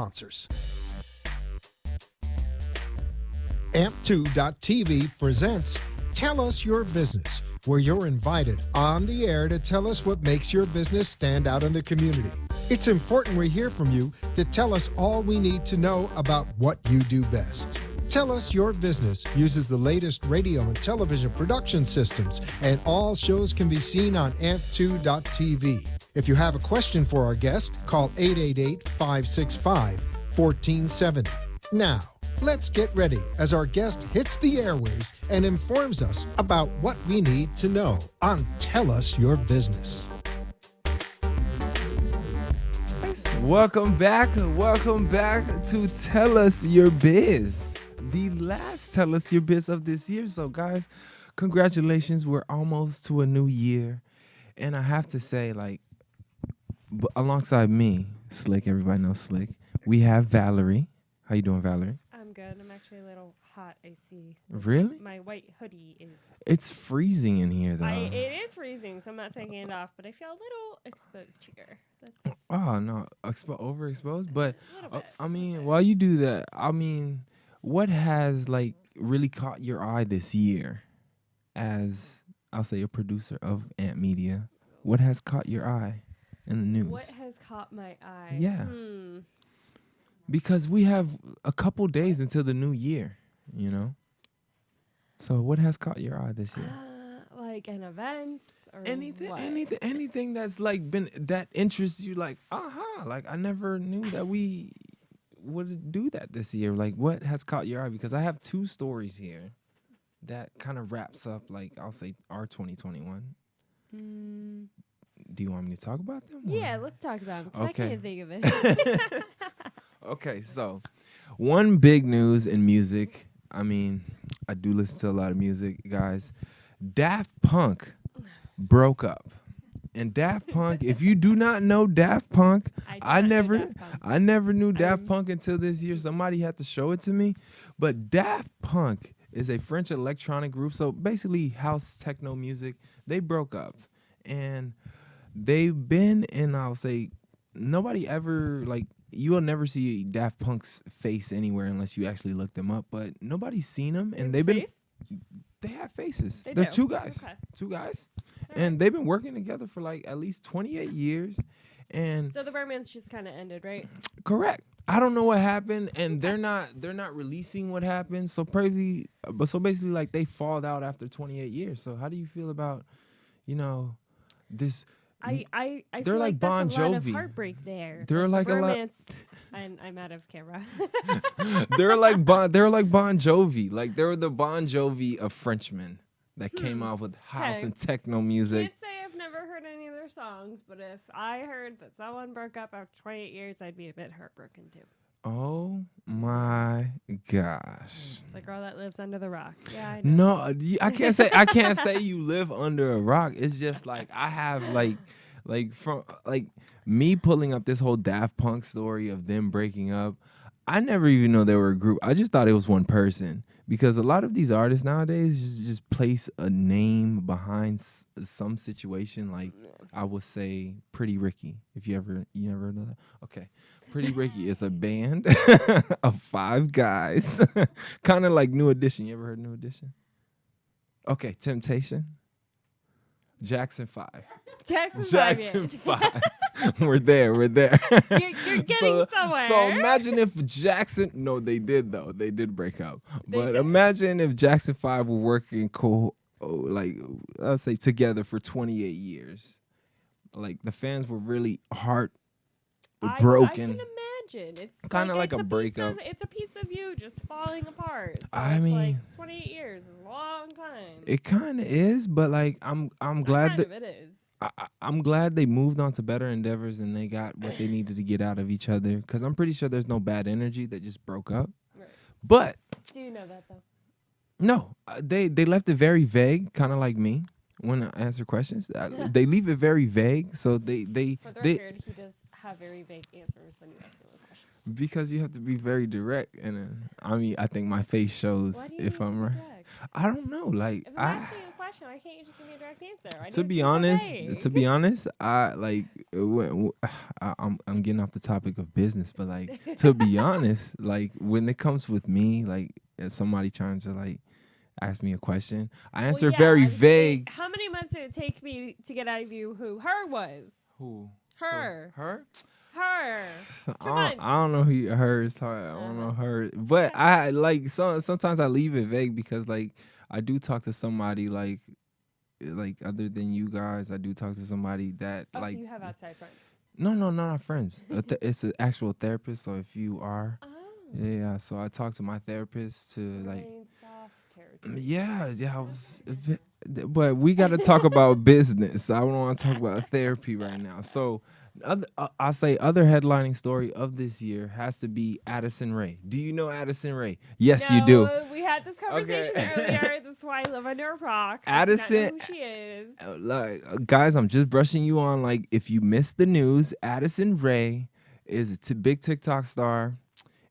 Sponsors. AMP2.TV presents Tell Us Your Business, where you're invited on the air to tell us what makes your business stand out in the community. It's important we hear from you to tell us all we need to know about what you do best. Tell Us Your Business uses the latest radio and television production systems, and all shows can be seen on AMP2.TV. If you have a question for our guest, call 888-565-1470. Now, let's get ready as our guest hits the airwaves and informs us about what we need to know on Tell Us Your Business. Welcome back to Tell Us Your Biz, the last Tell Us Your Biz of this year. So guys, congratulations, we're almost to a new year. And I have to say, alongside me, Slick, everybody knows Slick, we have Valerie. How you doing, Valerie? I'm good. I'm actually a little hot, I see. Really? My white hoodie is... It's freezing in here, though. It is freezing, so I'm not taking it off, but I feel a little exposed here. That's Oh, no, overexposed? But, a little bit. I mean, while you do that, I mean, what has, really caught your eye this year as, I'll say, a producer of Ant Media? What has caught your eye in the news? What has caught my eye? Yeah. Because we have a couple days until the new year, you know? So what has caught your eye this year? Like an event or what? Anything that's been that interests you, I never knew that we would do that this year. Like, what has caught your eye? Because I have two stories here that kind of wraps up, I'll say, our 2021. Do you want me to talk about them? Yeah, let's talk about them. 'Cause Okay. I can't think of it. Okay, so one big news in music. I mean, I do listen to a lot of music, guys. Daft Punk broke up. And Daft Punk, if you do not know Daft Punk, I never knew Daft Punk until this year. Somebody had to show it to me. But Daft Punk is a French electronic group, so basically house techno music. They broke up. And they've been in, I'll say, nobody ever, you will never see Daft Punk's face anywhere unless you actually look them up. But nobody's seen them, and they've been. They have faces. They're two guys. Okay. Two guys, and they've been working together for at least 28 years. And So the romance just kind of ended, right? correct. I don't know what happened, and they're not releasing what happened. So basically, they falled out after 28 years. So how do you feel about, this? I They're feel like that's Bon a lot of Jovi. heartbreak there. They're like a lot. romance. And I'm out of camera. They're like Bon Jovi. They were the Bon Jovi of Frenchmen that came out with house Okay. and techno music. Can't say I've never heard any of their songs, but if I heard that someone broke up after 28 years, I'd be a bit heartbroken too. Oh my gosh. The girl that lives under the rock. Yeah, I know. No, I can't say you live under a rock. It's just I have from me pulling up this whole Daft Punk story of them breaking up. I never even know they were a group. I just thought it was one person, because a lot of these artists nowadays just place a name behind some situation. I would say Pretty Ricky. If you never know that. Okay. Pretty Ricky is a band of 5 guys. Kind of like New Edition. You ever heard New Edition? Okay, Temptation. Jackson 5. Jackson 5. We're there. You're getting somewhere. So imagine if Jackson. No, they did though. They did break up. But did. imagine if Jackson 5 were working I'll say together for 28 years. The fans were really broken. I can imagine. It's Kind of like a piece breakup. It's a piece of you just falling apart. So I it's mean, 28 years is a long time. It kind of is, but I'm glad that It is. I'm glad they moved on to better endeavors and they got what they needed to get out of each other. Because I'm pretty sure there's no bad energy that just broke up. Right. But Do you know that though? no, they left it very vague, kind of like me when I answer questions. They leave it very vague, so they For the record, he does have very vague answers when you ask him a question. because you have to be very direct. And I think my face shows Why do you if need I'm to be right. direct? I don't know. If I'm asking you a question? Why can't you just give me a direct answer? I To need be see honest, something. to be honest, I like I'm getting off the topic of business, but like to be honest, like when it comes with me, like as somebody trying to like ask me a question, I answer Well, yeah, very I was gonna say, vague. how many months did it take me to get out of you who her was? Who? Her. Her? Her. I 2 don't, months. I don't know who her is talking. I don't know her, but I like sometimes I leave it vague because like I do talk to somebody like other than you guys. I do talk to somebody that Oh, like so you have outside friends. no, not friends. It's an actual therapist. So if you are, Oh. yeah. So I talk to my therapist to like, Plain soft territory. yeah. I was, but we got to talk about business. I don't want to talk about therapy right now. So, I'll say other headlining story of this year has to be Addison Rae. Do you know Addison Rae? Yes, you do. No, we had this conversation Okay. earlier. That's why I live under a rock. Addison- I do not know who she is. Like guys, I'm just brushing you on. Like, if you missed the news, Addison Rae is a big TikTok star,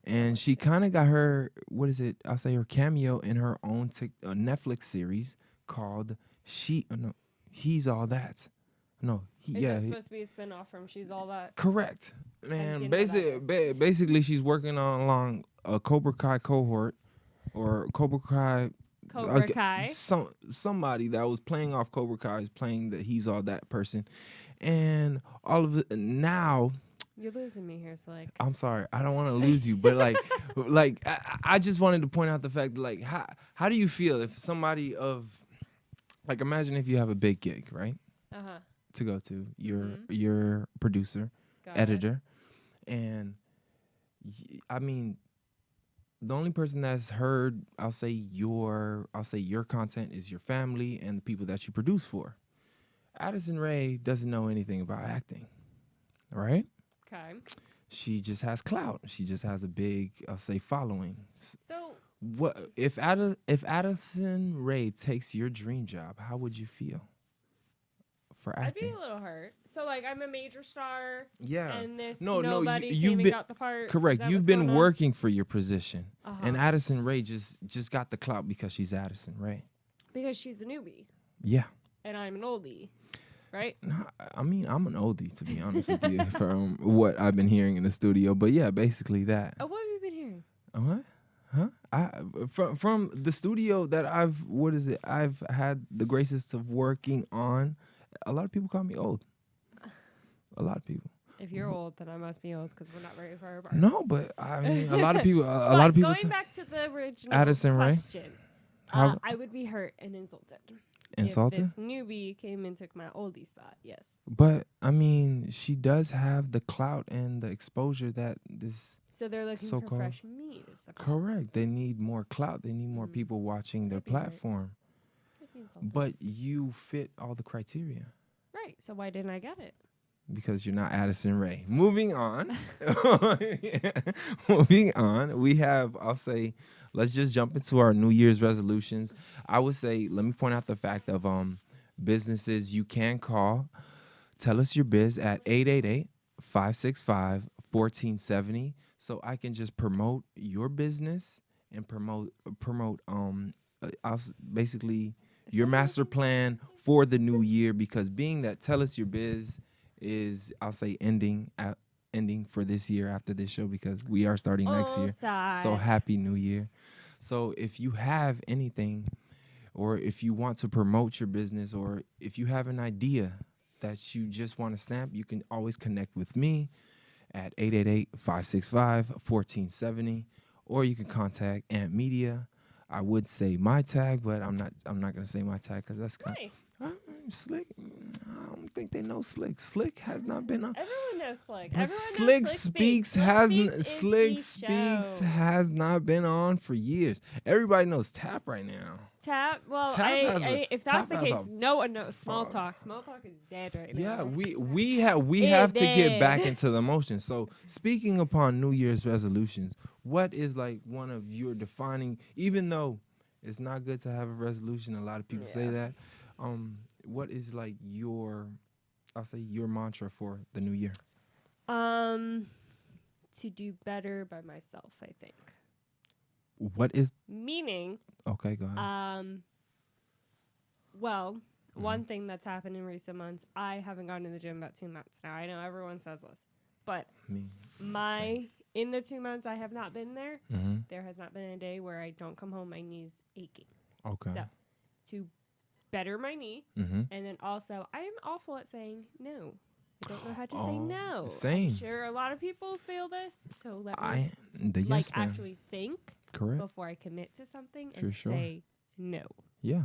and she kind of got her I'll say her cameo in her own Netflix series called no, He's All That. No, Is that supposed to be a spinoff from She's All That? correct, didn't man. know Basically, she's working on along a Cobra Kai cohort or Cobra Kai. Cobra Kai. Somebody that was playing off Cobra Kai is playing the He's All That person, and all of it now. You're losing me here, Slick. I'm sorry, I don't want to lose you, but like I just wanted to point out the fact that like how do you feel if somebody of like imagine if you have a big gig, right, to go to your producer, Got it. editor, and I mean the only person that's heard I'll say your content is your family and the people that you produce for. Addison Rae doesn't know anything about acting, right? Okay. She just has clout. She just has a big, I'll say, following. So What if Addison Rae takes your dream job? How would you feel for I'd be acting? a little hurt. So like I'm a major star. Yeah. And this No, nobody you've came and been got the part. Is correct. that You've what's been going on? working for your position, and Uh-huh. Addison Rae just got the clout because she's Addison Rae. Because she's a newbie Yeah. and I'm an oldie, right? No, I mean, I'm an oldie to be honest with you from what I've been hearing in the studio. But yeah, basically that. Oh, what have you been hearing? What? Huh? From the studio that I've had the graces of working on, a lot of people call me old. A lot of people. If you're old, then I must be old because we're not very far apart. No, but I mean, a lot of people. But going back to the original Addison Rae? question, How- I would be hurt and insulted. Insulted? If this newbie came and took my oldie spot, yes. But I mean, she does have the clout and the exposure that this. So they're looking for So-called- fresh meat. Is the problem. Correct. They need more clout. They need more people watching their I'd be hurt. platform. I'd be insulted. But you fit all the criteria. Right. So why didn't I get it? Because you're not Addison Rae. Moving on. Moving on. We have, I'll say, let's just jump into our New Year's resolutions. I would say, let me point out the fact of businesses you can call. Tell us your biz at 888-565-1470 so I can just promote your business and promote basically your master plan for the new year, because being that Tell Us Your Biz is, I'll say, ending for this year after this show, because we are starting next year. Sad. So happy new year. So if you have anything, or if you want to promote your business, or if you have an idea that you just want to stamp, you can always connect with me at 888-565-1470, or you can contact Ant Media. I would say my tag, but I'm not gonna say my tag because that's kind Why? Slick. I don't think they know Slick. Slick has not been on. Everyone knows Slick. But Everyone Slick knows Speaks has not been on for years. Everybody knows Tap right now. Tap. Well, Tap has if that's Tap the has case, a no one knows Small Talk. Small Talk is dead right now. Yeah, we have to get back into the motion. So speaking upon New Year's resolutions, what is like one of your defining? Even though it's not good to have a resolution, a lot of people say that. What is like your, I'll say, your mantra for the new year? To do better by myself, I think. What is? Meaning, Okay, go ahead. Well, Mm-hmm. one thing that's happened in recent months, I haven't gone to the gym about 2 months now. I know everyone says this, but Me. in the 2 months I have not been there, Mm-hmm. there has not been a day where I don't come home my knees aching. Okay. So, to better my knee, Mm-hmm. and then also I am awful at saying no. I don't know how to say Oh, no. same. I'm sure a lot of people feel this, so let me I the like yes man. actually think Correct. before I commit to something For and sure. say no. Yeah.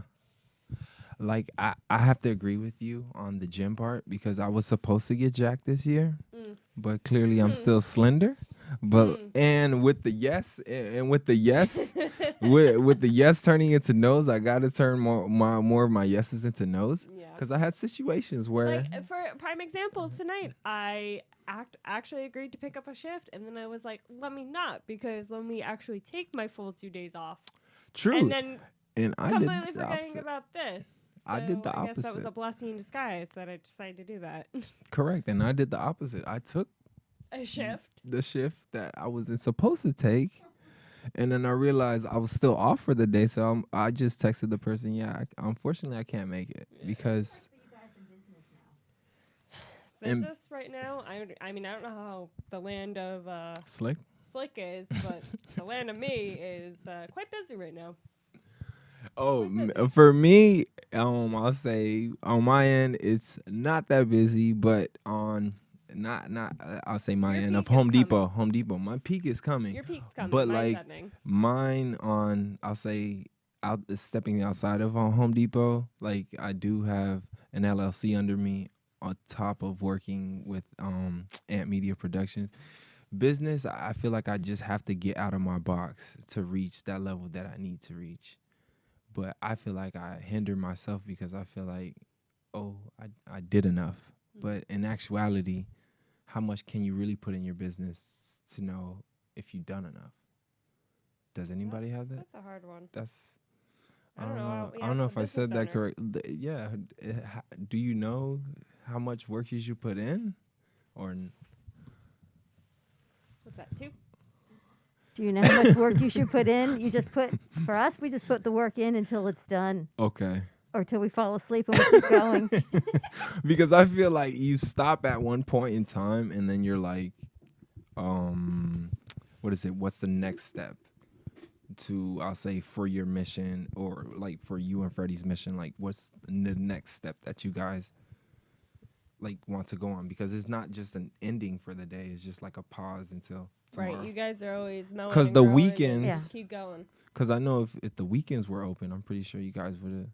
Like I have to agree with you on the gym part because I was supposed to get jacked this year, Mm. but clearly I'm still slender. But and with the yes and with the yes with the yes turning into no's, I got to turn more of my yeses into no's Yeah. because I had situations where Like for a prime example, tonight I actually agreed to pick up a shift, and then I was like, let me not, because let me actually take my full 2 days off, true and then and I completely did the forgetting opposite. about this. I did the I guess that was opposite. a blessing in disguise that I decided to do that. Correct, and I did the opposite. I took A shift. the shift that I wasn't supposed to take. And then I realized I was still off for the day, so I just texted the person, yeah, unfortunately I can't make it because and- Business right now, I mean, I don't know how the land of Slick. Slick is, but the land of me is quite busy right now. Oh, Quite busy. for me, I'll say on my end it's not that busy, but on not I'll say my Your end of peak is Home Depot. coming. Home Depot, my peak is coming. Your peak's coming. But Mine's like ending. mine on I'll say out stepping outside of Home Depot, like I do have an LLC under me on top of working with Ant Media Productions. Business, I feel like I just have to get out of my box to reach that level that I need to reach. But I feel like I hinder myself because I feel like, oh, I did enough. But in actuality, how much can you really put in your business to know if you've done enough? Does anybody have that? That's a hard one. That's I don't know. I don't know Ask if the I said that business correct. Yeah. Do you know how much work you should put in? Or What's that, 2? Do you know how much work you should put in? You just put, for us, we just put the work in until it's done okay. or till we fall asleep and we keep going. Because I feel like you stop at one point in time and then you're like, what is it? What's the next step to, I'll say, for your mission or like for you and Freddie's mission? Like, what's the next step that you guys like want to go on? Because it's not just an ending for the day. It's just like a pause until tomorrow. Right. You guys are always mowing. 'Cause and the growing and weekends- Yeah. keep going. Because I know if the weekends were open, I'm pretty sure you guys would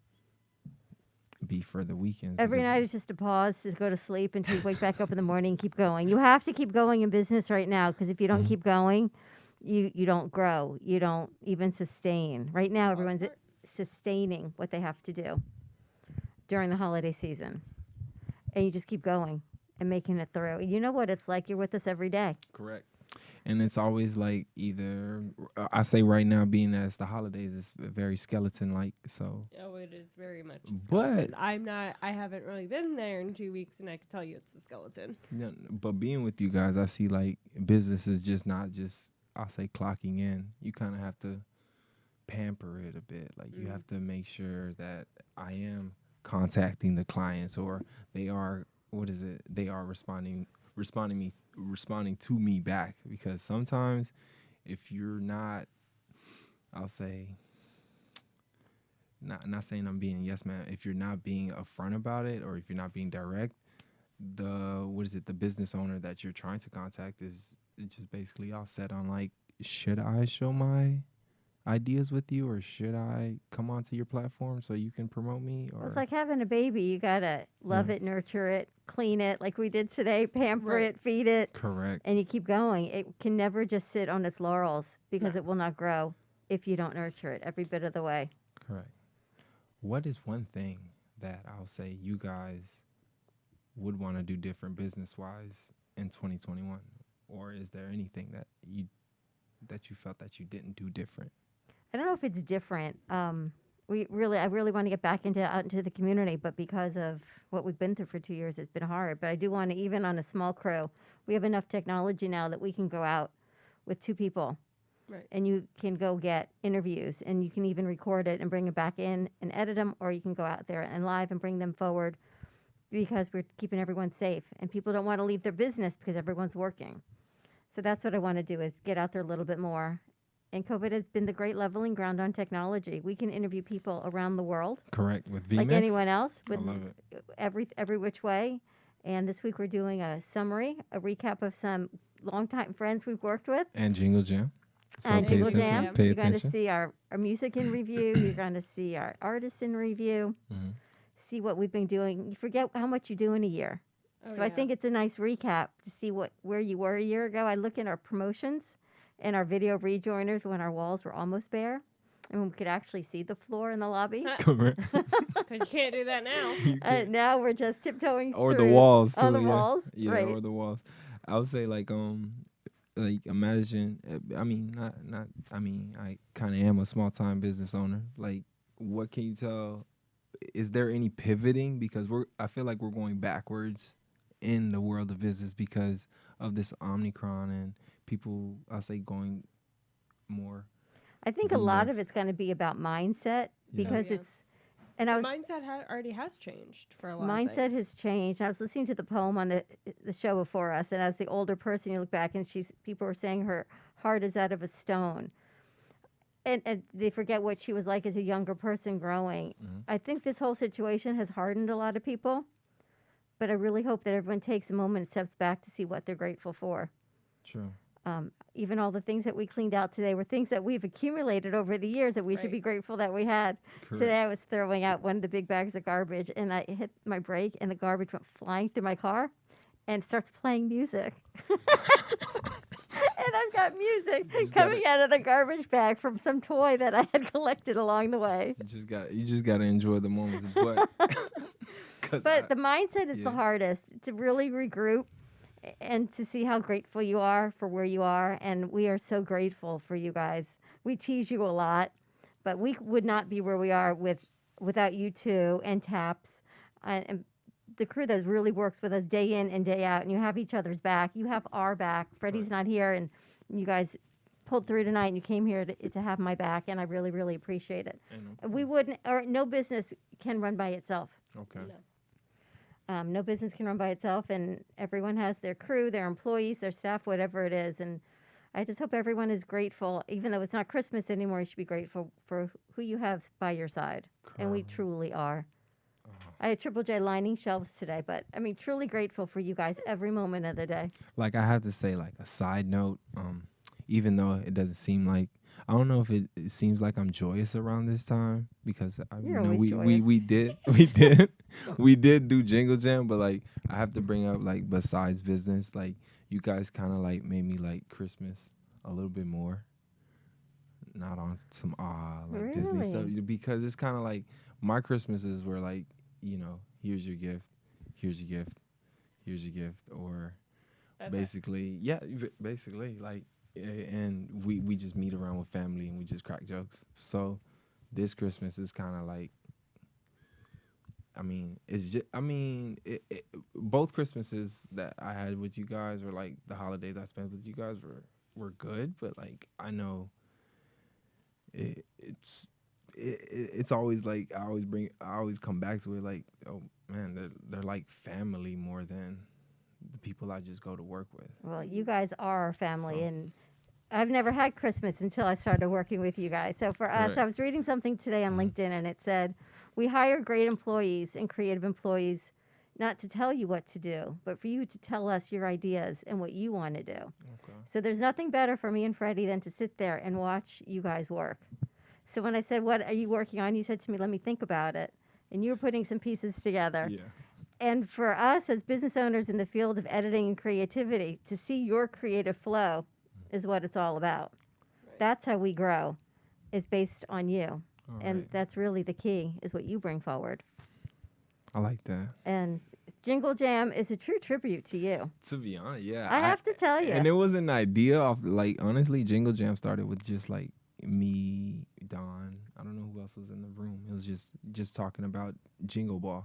be for the weekends. Every because- night is just a pause to go to sleep until you wake back up in the morning and keep going. You have to keep going in business right now because if you don't keep going, you don't grow. You don't even sustain. Right now, everyone's part. sustaining what they have to do during the holiday season. And you just keep going and making it through. You know what it's like. You're with us every day. Correct. And it's always like either I say right now, being as the holidays, is very skeleton like. So Oh, it is very much. A But- skeleton. I haven't really been there in 2 weeks, and I can tell you it's a skeleton. yeah, but being with you guys, I see like business is just not just I'll say clocking in. You kind of have to pamper it a bit. Like you have to make sure that I am contacting the clients or they are they are responding to me back, because sometimes if you're not, I'll say, not saying I'm being a yes man, if you're not being upfront about it or if you're not being direct, the business owner that you're trying to contact is just basically offset on like, should I show my ideas with you or should I come onto your platform so you can promote me? Or It's like having a baby. You got to love it, nurture it, clean it like we did today, pamper Right. it, feed it, correct. and you keep going. It can never just sit on its laurels because it will not grow if you don't nurture it every bit of the way. Correct. What is one thing that I'll say you guys would want to do different business-wise in 2021? Or is there anything that you felt that you didn't do different? I don't know if it's different. I really want to get back out into the community, but because of what we've been through for 2 years, it's been hard. But I do want to, even on a small crew, we have enough technology now that we can go out with 2 people Right. And you can go get interviews, and you can even record it and bring it back in and edit them, or you can go out there and live and bring them forward because we're keeping everyone safe. And people don't want to leave their business because everyone's working. So that's what I want to do, is get out there a little bit more. And COVID has been the great leveling ground on technology. We can interview people around the world Correct. With VMix. like anyone else with I love it. every which way. And this week we're doing a summary, a recap of some longtime friends we've worked with. And Jingle Jam. So And pay Jingle attention. Jam. Pay You're going to attention. see our music in review. You're going to see our artists in review. Mhm. See what we've been doing. You forget how much you do in a year. Oh, So I think it's a nice recap to see where you were a year ago. I look at our promotions and our video rejoiners when our walls were almost bare, and when we could actually see the floor in the lobby. Correct. because you can't do that now. Now we're just tiptoeing Or the through walls. on too, the yeah. walls. Yeah, right. or the walls. I would say like imagine. I mean, not. I mean, I kind of am a small time business owner. Like, what can you tell? Is there any pivoting? Because I feel like we're going backwards in the world of business because of this Omicron and people. I'll say going more. I think a lot of VMix. it's going to be about mindset because yeah. it's, and I was Mindset already has changed for a lot of mindset things. has changed. I was listening to the poem on the show before us, and as the older person, you look back and people were saying her heart is out of a stone, and they forget what she was like as a younger person growing. Mhm. I think this whole situation has hardened a lot of people, but I really hope that everyone takes a moment and steps back to see what they're grateful for. True. Even all the things that we cleaned out today were things that we've accumulated over the years that we should Right. be grateful that we had. Correct. Today I was throwing out one of the big bags of garbage, and I hit my brake, and the garbage went flying through my car and starts playing music. And I've got music Just coming gotta- out of the garbage bag from some toy that I had collected along the way. You just got to enjoy the moments, but. 'cause But the mindset is the yeah. hardest, to really regroup and to see how grateful you are for where you are. And we are so grateful for you guys. We tease you a lot, but we would not be where we are without you two and Taps and the crew that really works with us day in and day out. And you have each other's back. You have our back. Freddie's Right. not here, and you guys pulled through tonight, and you came here to have my back, and I really, really appreciate it. We wouldn't, or no business can run by itself. Okay. No. No business can run by itself, and everyone has their crew, their employees, their staff, whatever it is. And I just hope everyone is grateful, even though it's not Christmas anymore. You should be grateful for who you have by your side, and we Correct. truly are. Uh-huh. I had Triple J lining shelves today, but I mean, truly grateful for you guys every moment of the day. Like I have to say, like a side note, even though it doesn't seem like, I don't know if it seems like I'm joyous around this time because You're you know, always we joyous. we did do Jingle Jam, but like I have to bring up like besides business, like you guys kind of like made me like Christmas a little bit more, not on some like Disney stuff, Really? because it's kind of like my Christmases were like, you know, here's your gift, here's your gift, here's your gift, or That's it. basically, yeah, basically, like, and we just meet around with family and we just crack jokes. So this Christmas is kind of like, I mean, it's just, I mean, both Christmases that I had with you guys, or like the holidays I spent with you guys, were good, but like I know it's always like I always come back to it like, oh man, they're like family more than the people I just go to work with. Well, you guys are our family, So- and I've never had Christmas until I started working with you guys. So for us, Right. I was reading something today on LinkedIn, and it said, we hire great employees and creative employees not to tell you what to do, but for you to tell us your ideas and what you want to do. Okay. So there's nothing better for me and Freddie than to sit there and watch you guys work. So when I said, what are you working on? You said to me, let me think about it. And you were putting some pieces together. Yeah. And for us as business owners in the field of editing and creativity, to see your creative flow is what it's all about. Right. That's how we grow, is based on you. All And right. that's really the key, is what you bring forward. I like that. And Jingle Jam is a true tribute to you. To be honest, yeah. I have to tell you. And it was an idea of like, honestly, Jingle Jam started with just like me, Don. I don't know who else was in the room. It was just talking about Jingle Ball,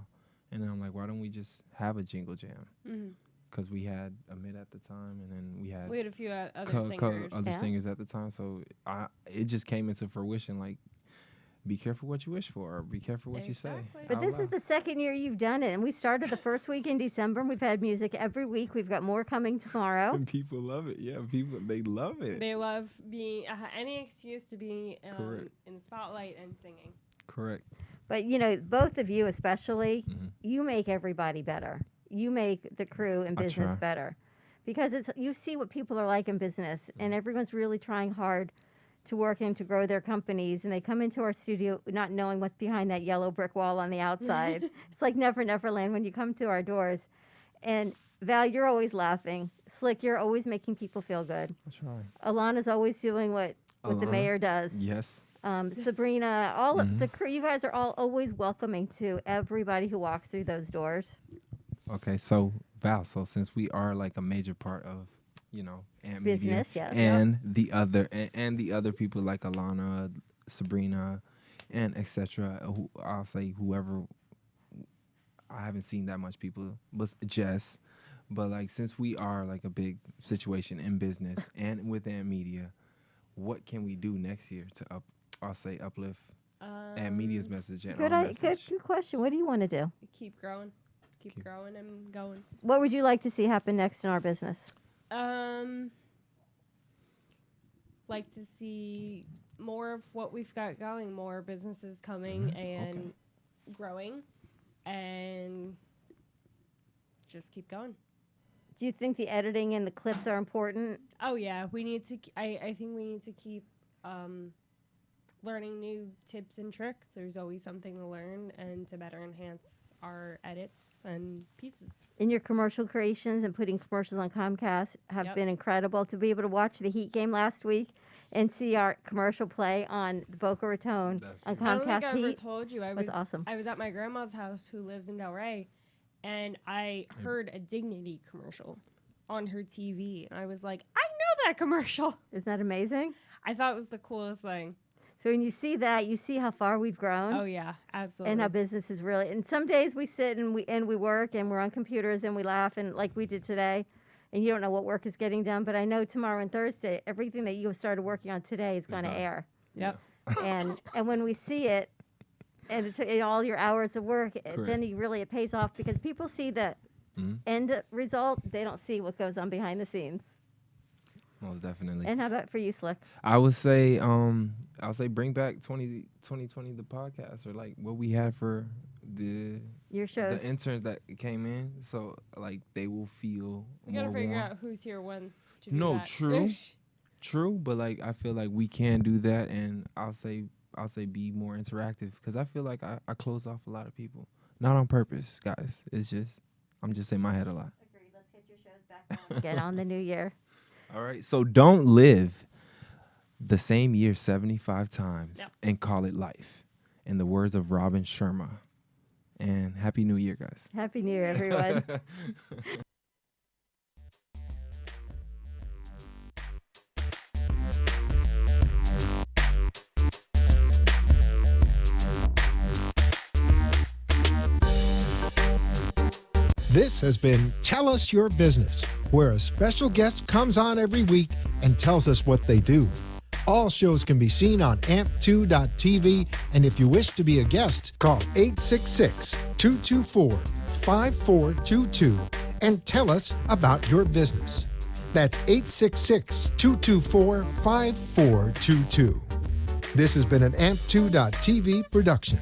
and then I'm like, why don't we just have a Jingle Jam? Mhm. because we had Amit at the time, and then we had We had a few other singers. other Yeah. singers at the time. So it just came into fruition. Like, be careful what you wish for, or be careful what you say. Exactly. But out this is loud. the second year you've done it, and we started the first week in December, and we've had music every week. We've got more coming tomorrow. And people love it. Yeah, people they love it. They love being any excuse to be Correct. in the spotlight and singing. Correct. But you know, both of you especially, Mhm. you make everybody better. You make the crew in I business try. better, because it's you see what people are like in business, and everyone's really trying hard to work and to grow their companies, and they come into our studio not knowing what's behind that yellow brick wall on the outside. It's like Never Neverland when you come to our doors. And Val, you're always laughing. Slick, you're always making people feel good. I try. Alana's always doing what the Alana? mayor does. Yes. Sabrina, all of Mhm. the crew, you guys are all always welcoming to everybody who walks through those doors. Okay, so Val, so since we are like a major part of, Amp Media Business, yes. and the other and the other people like Alana, Sabrina, and etc. I'll say whoever. I haven't seen that much people, but Jess. But like, since we are like a big situation in business and with Amp Media, what can we do next year to uplift Amp Media's message and Good, our good, message? good question. What do you want to do? Keep growing. Keep growing and going. What would you like to see happen next in our business? Like to see more of what we've got going, more businesses coming and growing, and just keep going. Do you think the editing and the clips are important? Oh yeah, we need to. I think we need to keep learning new tips and tricks. There's always something to learn and to better enhance our edits and pieces. In your commercial creations and putting commercials on Comcast have Yep. been incredible. To be able to watch the Heat game last week and see our commercial play on Boca Raton That's on I don't think Comcast I ever Heat told you. I was was awesome. I was at my grandma's house who lives in Delray, and I heard a Dignity commercial on her TV, and I was like, I know that commercial. Isn't that amazing? I thought it was the coolest thing. So when you see that, you see how far we've grown. Oh yeah, absolutely. And how business is really. And some days we sit and we work and we're on computers and we laugh and like we did today, and you don't know what work is getting done. But I know tomorrow and Thursday, everything that you have started working on today is going to done. air. Yep. And when we see it, and it's in all your hours of work, then it pays off because people see the Mhm. end result. They don't see what goes on behind the scenes. Most definitely. And how about for you, Slick? I would say, I'll say bring back 2020 the podcast, or like what we had for the Your shows. interns that came in, so like they will feel We gotta more figure warm. out who's here when. To do No, that. true. True, but like I feel like we can do that, and I'll say be more interactive because I feel like I close off a lot of people, not on purpose, guys. It's just I'm just in my head a lot. Agreed. Let's get your shows back on. Get on the new year. All right, so don't live the same year 75 times Yep. and call it life. In the words of Robin Sharma. And Happy New Year, guys. Happy New Year, everyone. This has been Tell Us Your Business, where a special guest comes on every week and tells us what they do. All shows can be seen on amp2.tv, and if you wish to be a guest, call 866-224-5422 and tell us about your business. That's 866-224-5422. This has been an amp2.tv production.